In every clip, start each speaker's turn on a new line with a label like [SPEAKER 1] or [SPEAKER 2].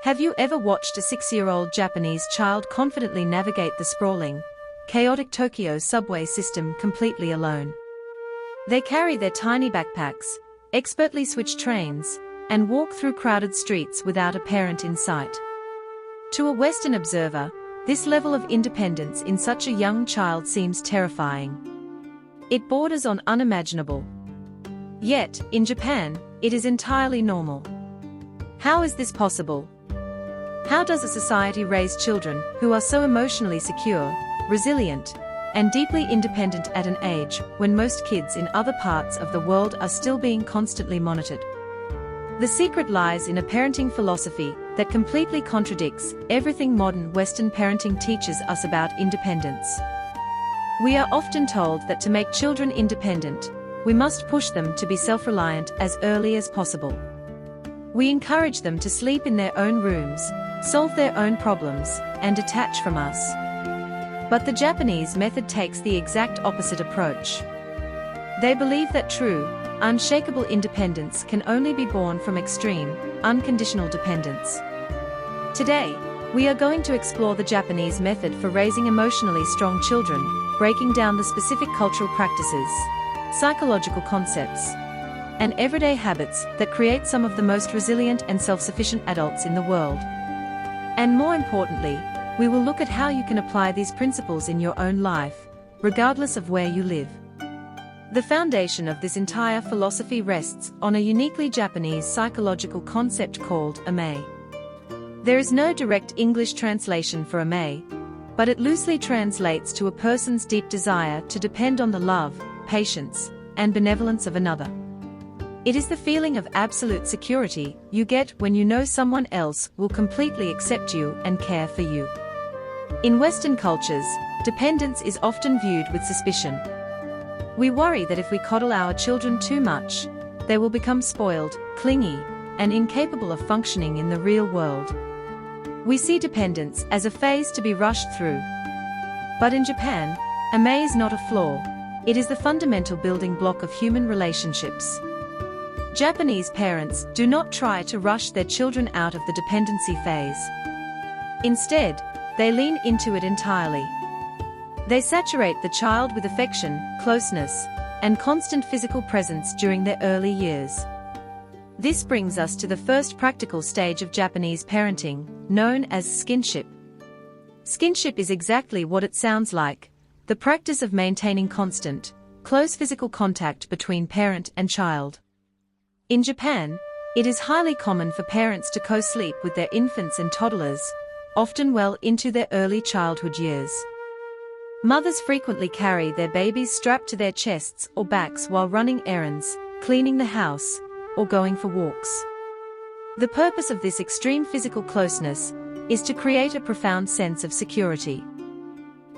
[SPEAKER 1] Have you ever watched a 6-year-old Japanese child confidently navigate the sprawling, chaotic Tokyo subway system completely alone? They carry their tiny backpacks, expertly switch trains, and walk through crowded streets without a parent in sight. To a Western observer, this level of independence in such a young child seems terrifying. It borders on unimaginable. Yet, in Japan, it is entirely normal. How is this possible? How does a society raise children who are so emotionally secure, resilient, and deeply independent at an age when most kids in other parts of the world are still being constantly monitored? The secret lies in a parenting philosophy that completely contradicts everything modern Western parenting teaches us about independence. We are often told that to make children independent, we must push them to be self-reliant as early as possible. We encourage them to sleep in their own rooms, solve their own problems, and detach from us. But the Japanese method takes the exact opposite approach. They believe that true, unshakable independence can only be born from extreme, unconditional dependence. Today, we are going to explore the Japanese method for raising emotionally strong children, breaking down the specific cultural practices, psychological concepts, and everyday habits that create some of the most resilient and self-sufficient adults in the world. And more importantly, we will look at how you can apply these principles in your own life, regardless of where you live. The foundation of this entire philosophy rests on a uniquely Japanese psychological concept called Amae. There is no direct English translation for Amae, but it loosely translates to a person's deep desire to depend on the love, patience, and benevolence of another. It is the feeling of absolute security you get when you know someone else will completely accept you and care for you. In Western cultures, dependence is often viewed with suspicion. We worry that if we coddle our children too much, they will become spoiled, clingy, and incapable of functioning in the real world. We see dependence as a phase to be rushed through. But in Japan, Amae is not a flaw, it is the fundamental building block of human relationships. Japanese parents do not try to rush their children out of the dependency phase. Instead, they lean into it entirely. They saturate the child with affection, closeness, and constant physical presence during their early years. This brings us to the first practical stage of Japanese parenting, known as skinship. Skinship is exactly what it sounds like, the practice of maintaining constant, close physical contact between parent and child. In Japan, it is highly common for parents to co-sleep with their infants and toddlers, often well into their early childhood years. Mothers frequently carry their babies strapped to their chests or backs while running errands, cleaning the house, or going for walks. The purpose of this extreme physical closeness is to create a profound sense of security.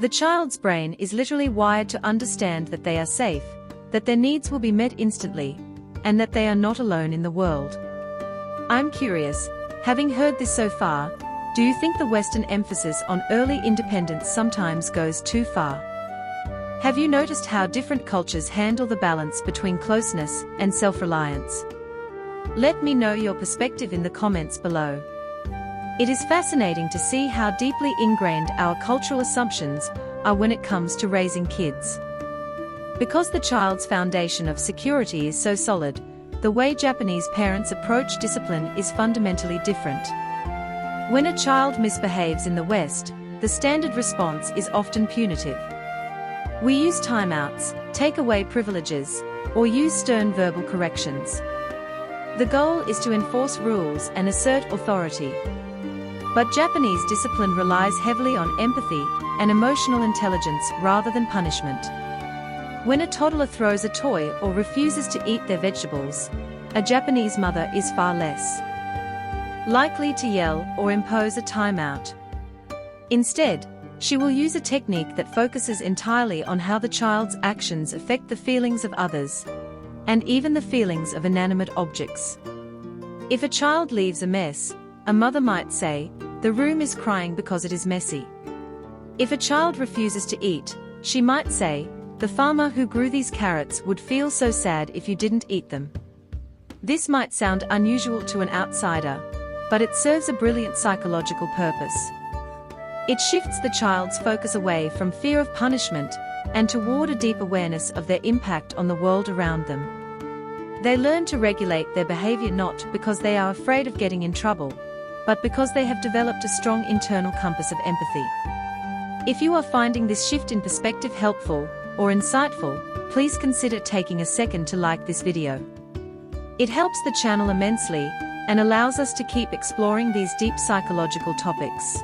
[SPEAKER 1] The child's brain is literally wired to understand that they are safe, that their needs will be met instantly, and that they are not alone in the world. I'm curious, having heard this so far, do you think the Western emphasis on early independence sometimes goes too far? Have you noticed how different cultures handle the balance between closeness and self-reliance? Let me know your perspective in the comments below. It is fascinating to see how deeply ingrained our cultural assumptions are when it comes to raising kids. Because the child's foundation of security is so solid, the way Japanese parents approach discipline is fundamentally different. When a child misbehaves in the West, the standard response is often punitive. We use timeouts, take away privileges, or use stern verbal corrections. The goal is to enforce rules and assert authority. But Japanese discipline relies heavily on empathy and emotional intelligence rather than punishment. When a toddler throws a toy or refuses to eat their vegetables, a Japanese mother is far less likely to yell or impose a timeout. Instead, she will use a technique that focuses entirely on how the child's actions affect the feelings of others, and even the feelings of inanimate objects. If a child leaves a mess, a mother might say, "The room is crying because it is messy." If a child refuses to eat, she might say, "The farmer who grew these carrots would feel so sad if you didn't eat them." This might sound unusual to an outsider, but it serves a brilliant psychological purpose. It shifts the child's focus away from fear of punishment and toward a deep awareness of their impact on the world around them. They learn to regulate their behavior not because they are afraid of getting in trouble, but because they have developed a strong internal compass of empathy. If you are finding this shift in perspective helpful or insightful, please consider taking a second to like this video. It helps the channel immensely and allows us to keep exploring these deep psychological topics.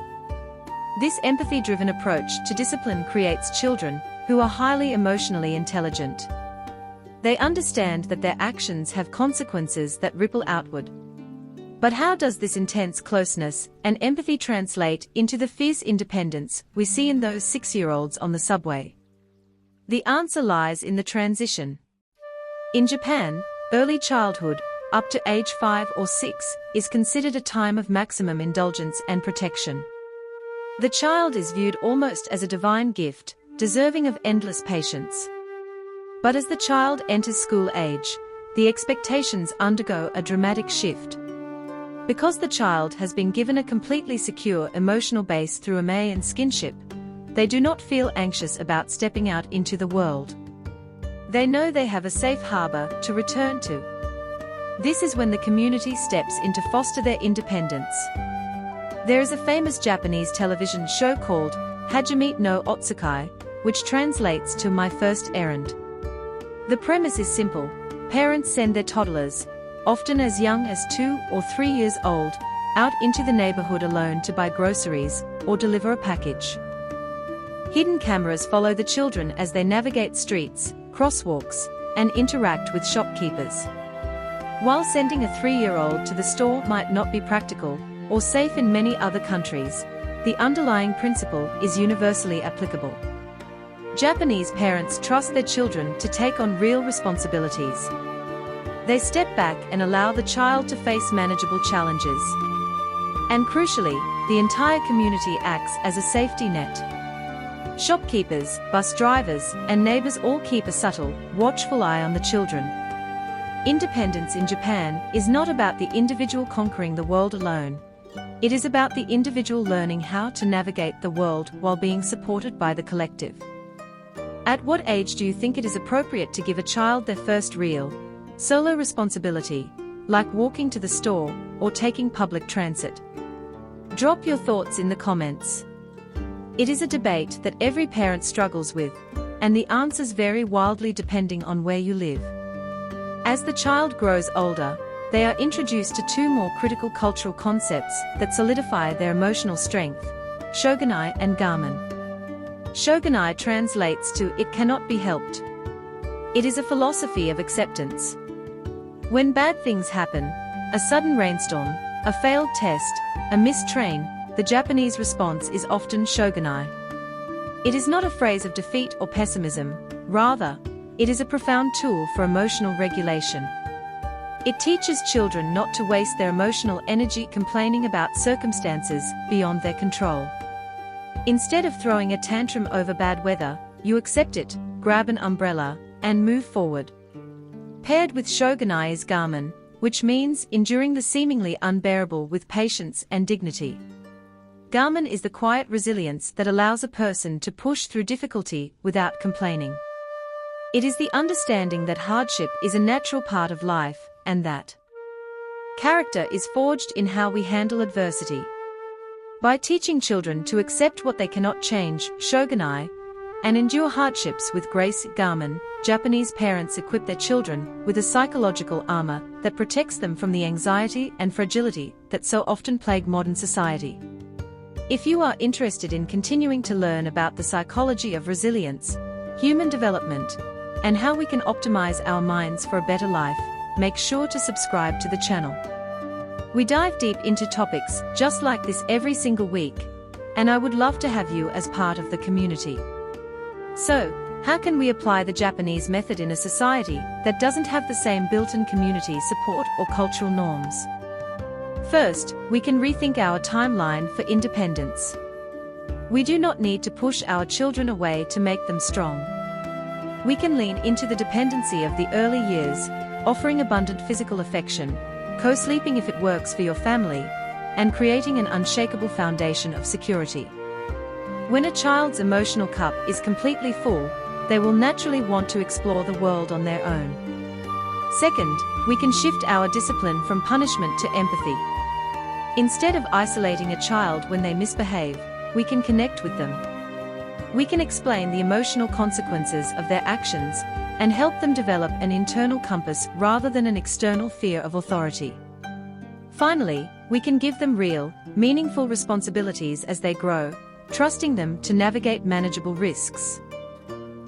[SPEAKER 1] This empathy-driven approach to discipline creates children who are highly emotionally intelligent. They understand that their actions have consequences that ripple outward. But how does this intense closeness and empathy translate into the fierce independence we see in those 6-year-olds on the subway? The answer lies in the transition. In Japan, early childhood, up to age 5 or 6, is considered a time of maximum indulgence and protection. The child is viewed almost as a divine gift, deserving of endless patience. But as the child enters school age, the expectations undergo a dramatic shift. Because the child has been given a completely secure emotional base through Amae and skinship, they do not feel anxious about stepping out into the world. They know they have a safe harbor to return to. This is when the community steps in to foster their independence. There is a famous Japanese television show called Hajime no Otsukai, which translates to My First Errand. The premise is simple. Parents send their toddlers, often as young as 2 or 3 years old, out into the neighborhood alone to buy groceries or deliver a package. Hidden cameras follow the children as they navigate streets, crosswalks, and interact with shopkeepers. While sending a 3-year-old to the store might not be practical or safe in many other countries, the underlying principle is universally applicable. Japanese parents trust their children to take on real responsibilities. They step back and allow the child to face manageable challenges. And crucially, the entire community acts as a safety net. Shopkeepers, bus drivers, and neighbors all keep a subtle, watchful eye on the children. Independence in Japan is not about the individual conquering the world alone. It is about the individual learning how to navigate the world while being supported by the collective. At what age do you think it is appropriate to give a child their first real, solo responsibility, like walking to the store or taking public transit? Drop your thoughts in the comments. It is a debate that every parent struggles with, and the answers vary wildly depending on where you live. As the child grows older, they are introduced to 2 more critical cultural concepts that solidify their emotional strength: shogunai and gamen. Shogunai translates to "it cannot be helped." It is a philosophy of acceptance. When bad things happen, a sudden rainstorm, a failed test, a missed train, the Japanese response is often shogunai. It is not a phrase of defeat or pessimism, rather, it is a profound tool for emotional regulation. It teaches children not to waste their emotional energy complaining about circumstances beyond their control. Instead of throwing a tantrum over bad weather, you accept it, grab an umbrella, and move forward. Paired with shogunai is gamen, which means enduring the seemingly unbearable with patience and dignity. Gamen is the quiet resilience that allows a person to push through difficulty without complaining. It is the understanding that hardship is a natural part of life, and that character is forged in how we handle adversity. By teaching children to accept what they cannot change, shogunai, and endure hardships with grace, gamen, Japanese parents equip their children with a psychological armor that protects them from the anxiety and fragility that so often plague modern society. If you are interested in continuing to learn about the psychology of resilience, human development, and how we can optimize our minds for a better life, make sure to subscribe to the channel. We dive deep into topics just like this every single week, and I would love to have you as part of the community. So, how can we apply the Japanese method in a society that doesn't have the same built-in community support or cultural norms? First, we can rethink our timeline for independence. We do not need to push our children away to make them strong. We can lean into the dependency of the early years, offering abundant physical affection, co-sleeping if it works for your family, and creating an unshakable foundation of security. When a child's emotional cup is completely full, they will naturally want to explore the world on their own. Second, we can shift our discipline from punishment to empathy. Instead of isolating a child when they misbehave, we can connect with them. We can explain the emotional consequences of their actions and help them develop an internal compass rather than an external fear of authority. Finally, we can give them real, meaningful responsibilities as they grow, trusting them to navigate manageable risks.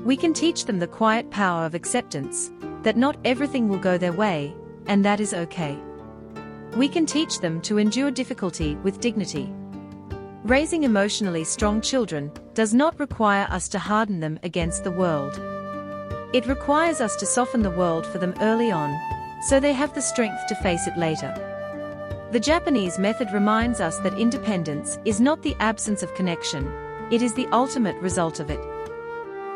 [SPEAKER 1] We can teach them the quiet power of acceptance, that not everything will go their way, and that is okay. We can teach them to endure difficulty with dignity. Raising emotionally strong children does not require us to harden them against the world. It requires us to soften the world for them early on, so they have the strength to face it later. The Japanese method reminds us that independence is not the absence of connection, it is the ultimate result of it.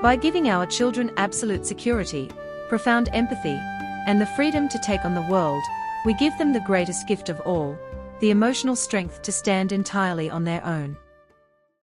[SPEAKER 1] By giving our children absolute security, profound empathy, and the freedom to take on the world, we give them the greatest gift of all, the emotional strength to stand entirely on their own.